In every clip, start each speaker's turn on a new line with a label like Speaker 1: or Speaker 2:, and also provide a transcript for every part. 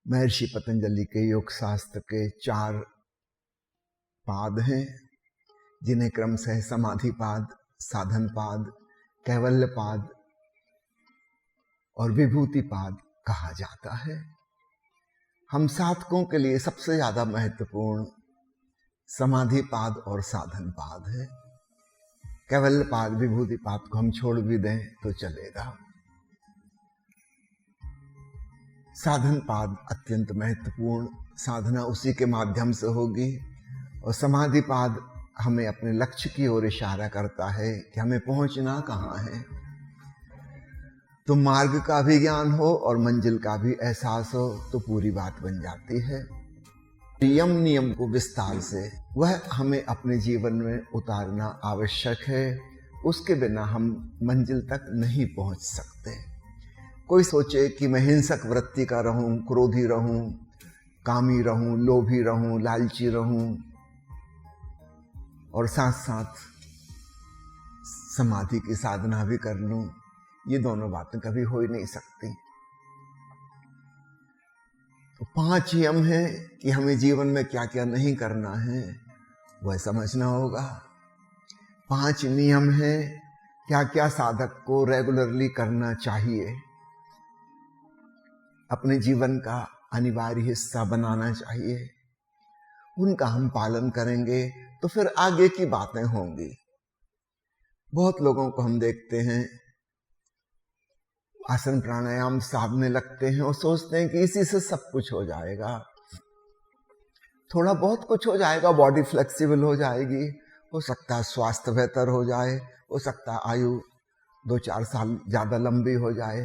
Speaker 1: महर्षि पतंजलि के योग शास्त्र के 4 पाद हैं, जिन्हें क्रमशः समाधि पाद, साधन पाद, कैवल्य पाद और विभूति पाद कहा जाता है। हम साधकों के लिए सबसे ज्यादा महत्वपूर्ण समाधि पाद और साधन पाद है। कैवल्य पाद, विभूति पाद को हम छोड़ भी दें तो चलेगा। साधन पाद अत्यंत महत्वपूर्ण, साधना उसी के माध्यम से होगी। और समाधि पाद हमें अपने लक्ष्य की ओर इशारा करता है कि हमें पहुंचना कहाँ है। तो मार्ग का भी ज्ञान हो और मंजिल का भी एहसास हो तो पूरी बात बन जाती है। यम नियम को विस्तार से वह हमें अपने जीवन में उतारना आवश्यक है। उसके बिना हम मंजिल तक नहीं पहुंच सकते। कोई सोचे कि मैं हिंसक वृत्ति का रहूं, क्रोधी रहूं, कामी रहूं, लोभी रहूं, लालची रहूं और साथ साथ समाधि की साधना भी कर लूं, ये दोनों बातें कभी हो ही नहीं सकती। तो 5 यम है कि हमें जीवन में क्या क्या नहीं करना है वह समझना होगा। 5 नियम है क्या क्या साधक को रेगुलरली करना चाहिए, अपने जीवन का अनिवार्य हिस्सा बनाना चाहिए। उनका हम पालन करेंगे तो फिर आगे की बातें होंगी। बहुत लोगों को हम देखते हैं आसन प्राणायाम साधने लगते हैं और सोचते हैं कि इसी से सब कुछ हो जाएगा, थोड़ा बहुत कुछ हो जाएगा, बॉडी फ्लेक्सिबल हो जाएगी, हो सकता है स्वास्थ्य बेहतर हो जाए, हो सकता है आयु 2-4 साल ज्यादा लंबी हो जाए।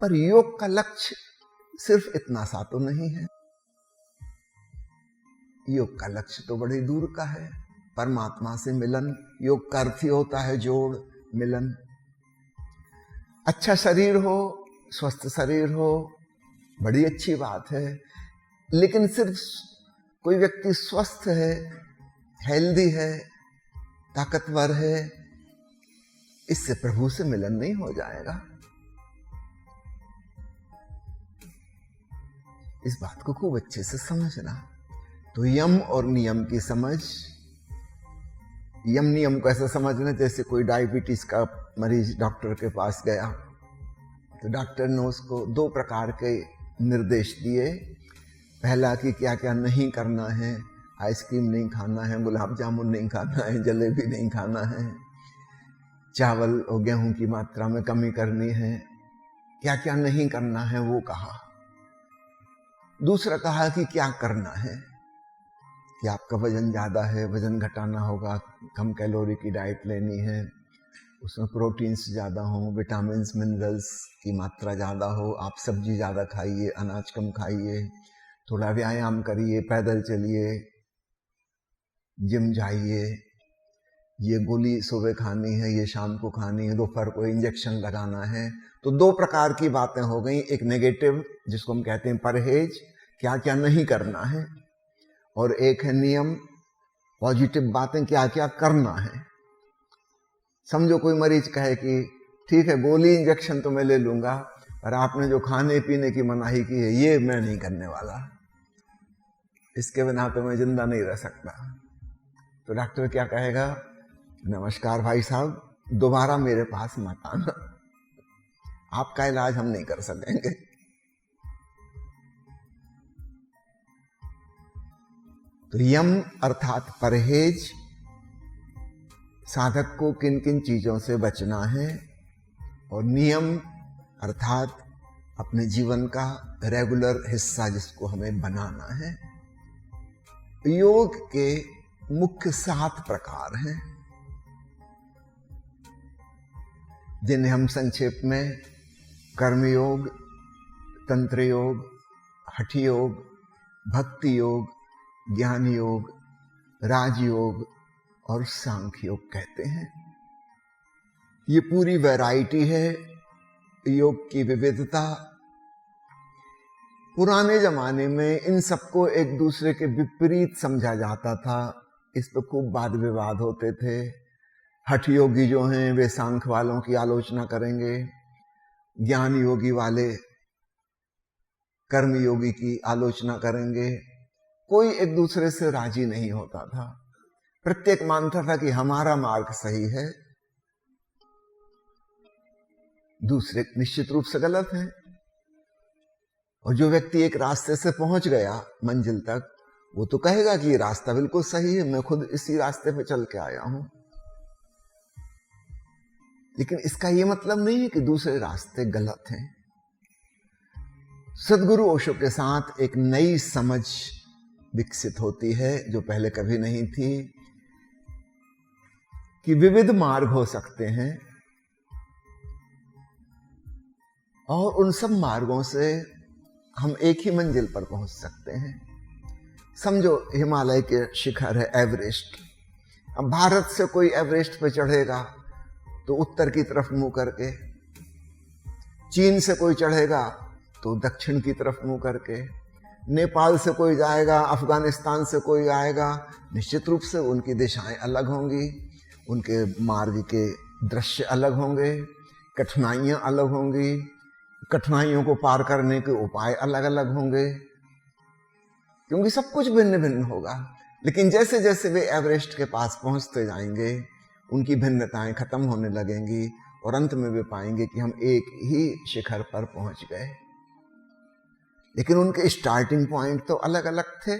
Speaker 1: पर योग का लक्ष्य सिर्फ इतना सा तो नहीं है। योग का लक्ष्य तो बड़ी दूर का है, परमात्मा से मिलन। योग का अर्थ ही होता है जोड़, मिलन। अच्छा शरीर हो, स्वस्थ शरीर हो, बड़ी अच्छी बात है। लेकिन सिर्फ कोई व्यक्ति स्वस्थ है, हेल्दी है, ताकतवर है, इससे प्रभु से मिलन नहीं हो जाएगा। इस बात को खूब अच्छे से समझना। तो यम और नियम की समझ, यम नियम को ऐसा समझना जैसे कोई डायबिटीज का मरीज डॉक्टर के पास गया तो डॉक्टर ने उसको 2 प्रकार के निर्देश दिए। पहला कि क्या क्या नहीं करना है, आइसक्रीम नहीं खाना है, गुलाब जामुन नहीं खाना है, जलेबी नहीं खाना है, चावल और गेहूं की मात्रा में कमी करनी है, क्या क्या नहीं करना है वो कहा। दूसरा कहा कि क्या करना है, कि आपका वजन ज्यादा है, वजन घटाना होगा, कम कैलोरी की डाइट लेनी है, उसमें प्रोटीन्स ज्यादा हो, विटामिन्स मिनरल्स की मात्रा ज्यादा हो, आप सब्जी ज्यादा खाइए, अनाज कम खाइए, थोड़ा व्यायाम करिए, पैदल चलिए, जिम जाइए, ये गोली सुबह खानी है, ये शाम को खानी है, दोपहर को इंजेक्शन लगाना है। तो 2 प्रकार की बातें हो गई। एक नेगेटिव जिसको हम कहते हैं परहेज, क्या क्या नहीं करना है, और एक है नियम, पॉजिटिव बातें क्या क्या करना है। समझो कोई मरीज कहे कि ठीक है गोली इंजेक्शन तो मैं ले लूंगा, पर आपने जो खाने पीने की मनाही की है ये मैं नहीं करने वाला, इसके बिना तो मैं जिंदा नहीं रह सकता। तो डॉक्टर क्या कहेगा, नमस्कार भाई साहब, दोबारा मेरे पास मत आना, आपका इलाज हम नहीं कर सकेंगे। तो यम अर्थात परहेज, साधक को किन किन चीजों से बचना है, और नियम अर्थात अपने जीवन का रेगुलर हिस्सा जिसको हमें बनाना है। योग के मुख्य 7 प्रकार हैं, जिन्हें हम संक्षेप में कर्मयोग, तंत्र योग, हठ योग, भक्ति योग, ज्ञान योग, राजयोग और सांख्य योग कहते हैं। ये पूरी वैरायटी है योग की, विविधता। पुराने जमाने में इन सबको एक दूसरे के विपरीत समझा जाता था, इस पर खूब वाद विवाद होते थे। हठ योगी जो हैं वे सांख्य वालों की आलोचना करेंगे, ज्ञान योगी वाले कर्मयोगी की आलोचना करेंगे, कोई एक दूसरे से राजी नहीं होता था। प्रत्येक मानता था कि हमारा मार्ग सही है, दूसरे निश्चित रूप से गलत है। और जो व्यक्ति एक रास्ते से पहुंच गया मंजिल तक, वो तो कहेगा कि ये रास्ता बिल्कुल सही है, मैं खुद इसी रास्ते पे चल के आया हूं। लेकिन इसका ये मतलब नहीं है कि दूसरे रास्ते गलत हैं। सदगुरु ओशो के साथ एक नई समझ विकसित होती है जो पहले कभी नहीं थी, कि विविध मार्ग हो सकते हैं और उन सब मार्गों से हम एक ही मंजिल पर पहुंच सकते हैं। समझो हिमालय के शिखर है एवरेस्ट। अब भारत से कोई एवरेस्ट पे चढ़ेगा तो उत्तर की तरफ मुंह करके, चीन से कोई चढ़ेगा तो दक्षिण की तरफ मुंह करके, नेपाल से कोई जाएगा, अफगानिस्तान से कोई आएगा, निश्चित रूप से उनकी दिशाएं अलग होंगी, उनके मार्ग के दृश्य अलग होंगे, कठिनाइयां अलग होंगी, कठिनाइयों को पार करने के उपाय अलग अलग होंगे, क्योंकि सब कुछ भिन्न भिन्न होगा। लेकिन जैसे जैसे वे एवरेस्ट के पास पहुंचते जाएंगे, उनकी भिन्नताएं खत्म होने लगेंगी और अंत में वे पाएंगे कि हम एक ही शिखर पर पहुंच गए। लेकिन उनके स्टार्टिंग पॉइंट तो अलग अलग थे,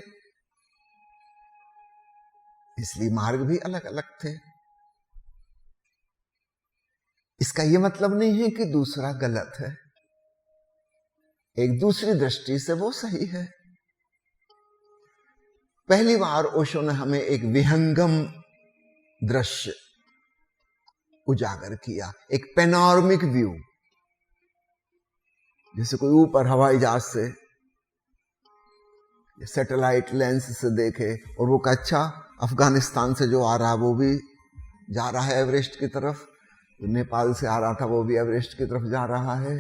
Speaker 1: इसलिए मार्ग भी अलग अलग थे। इसका यह मतलब नहीं है कि दूसरा गलत है, एक दूसरी दृष्टि से वो सही है। पहली बार ओशो ने हमें एक विहंगम दृश्य उजागर किया, एक पेनोरामिक व्यू। जैसे कोई ऊपर हवाई जहाज से सैटेलाइट लेंस से देखे और वो कहा अच्छा अफगानिस्तान से जो आ रहा है वो भी जा रहा है एवरेस्ट की तरफ, नेपाल से आ रहा था वो भी एवरेस्ट की तरफ जा रहा है,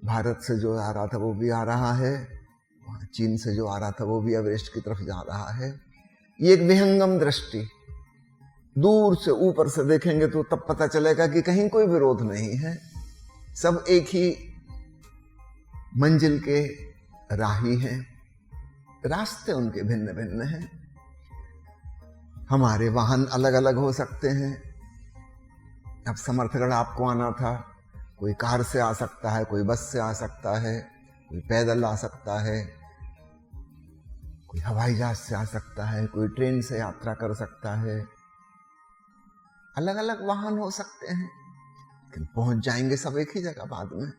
Speaker 1: भारत से जो आ रहा था वो भी आ रहा है, चीन से जो आ रहा था वो भी एवरेस्ट की तरफ जा रहा है। ये एक विहंगम दृष्टि, दूर से ऊपर से देखेंगे तो तब पता चलेगा कि कहीं कोई विरोध नहीं है, सब एक ही मंजिल के राही हैं, रास्ते उनके भिन्न भिन्न हैं। हमारे वाहन अलग अलग हो सकते हैं। अब समर्थगढ़ आपको आना था, कोई कार से आ सकता है, कोई बस से आ सकता है, कोई पैदल आ सकता है, कोई हवाई जहाज से आ सकता है, कोई ट्रेन से यात्रा कर सकता है। अलग अलग वाहन हो सकते हैं, लेकिन पहुंच जाएंगे सब एक ही जगह बाद में।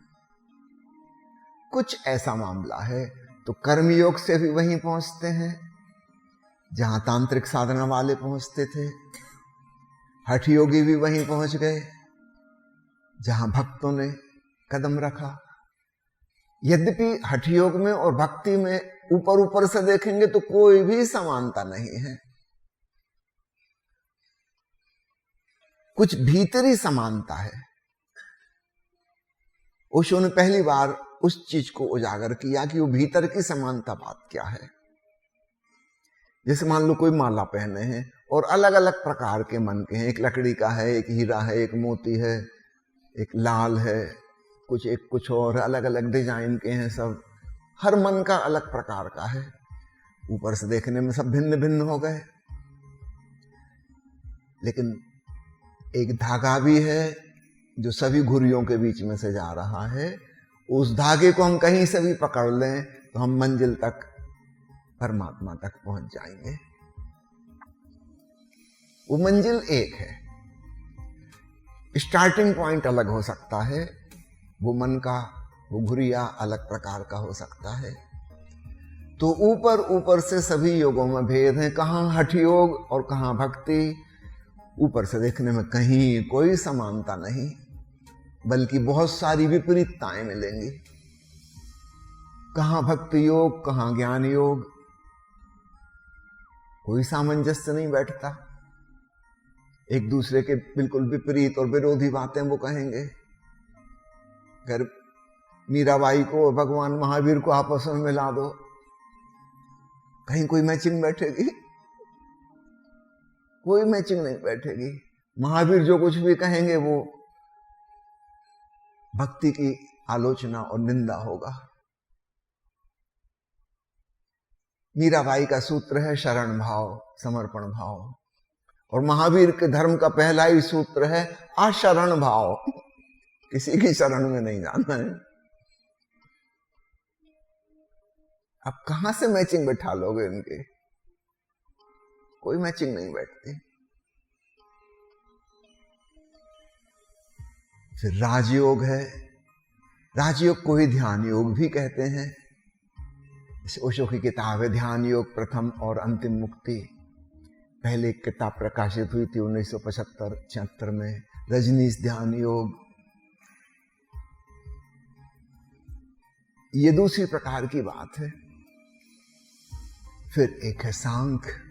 Speaker 1: कुछ ऐसा मामला है तो कर्मयोग से भी वहीं पहुंचते हैं जहां तांत्रिक साधना वाले पहुंचते थे। हठ योगी भी वहीं पहुंच गए जहां भक्तों ने कदम रखा। यद्यपि हठ योग में और भक्ति में ऊपर ऊपर से देखेंगे तो कोई भी समानता नहीं है, कुछ भीतरी समानता है। ओशो ने पहली बार उस चीज को उजागर किया कि वो भीतर की समानता बात क्या है। जैसे मान लो कोई माला पहने हैं और अलग अलग प्रकार के मन के हैं, एक लकड़ी का है, एक हीरा है, एक मोती है, एक लाल है, कुछ और अलग अलग डिजाइन के हैं, सब हर मन का अलग प्रकार का है। ऊपर से देखने में सब भिन्न भिन्न हो गए, लेकिन एक धागा भी है जो सभी घुरियों के बीच में से जा रहा है। उस धागे को हम कहीं से भी पकड़ लें तो हम मंजिल तक, परमात्मा तक पहुंच जाएंगे। वो मंजिल एक है, स्टार्टिंग पॉइंट अलग हो सकता है, वो मन का वो घुरिया अलग प्रकार का हो सकता है। तो ऊपर ऊपर से सभी योगों में भेद है, कहां हठ योग और कहां भक्ति। ऊपर से देखने में कहीं कोई समानता नहीं, बल्कि बहुत सारी विपरीतताएं मिलेंगी। कहां भक्ति योग, कहां ज्ञान योग, कोई सामंजस्य नहीं बैठता। एक दूसरे के बिल्कुल विपरीत और विरोधी बातें वो कहेंगे। अगर मीराबाई को और भगवान महावीर को आपस में मिला दो, कहीं कोई मैचिंग बैठेगी? कोई मैचिंग नहीं बैठेगी। महावीर जो कुछ भी कहेंगे वो भक्ति की आलोचना और निंदा होगा। मीराबाई का सूत्र है शरण भाव, समर्पण भाव। और महावीर के धर्म का पहला ही सूत्र है अशरण भाव, किसी की शरण में नहीं जाना है। अब कहां से मैचिंग बैठा लोगे इनके? कोई मैचिंग नहीं बैठती। फिर राजयोग है, राजयोग को ही ध्यान योग भी कहते हैं। ओशो की किताब है ध्यान योग प्रथम और अंतिम मुक्ति। पहले एक किताब प्रकाशित हुई थी 1975-76 में, रजनीश ध्यान योग। ये दूसरी प्रकार की बात है। फिर एक है सांख्य।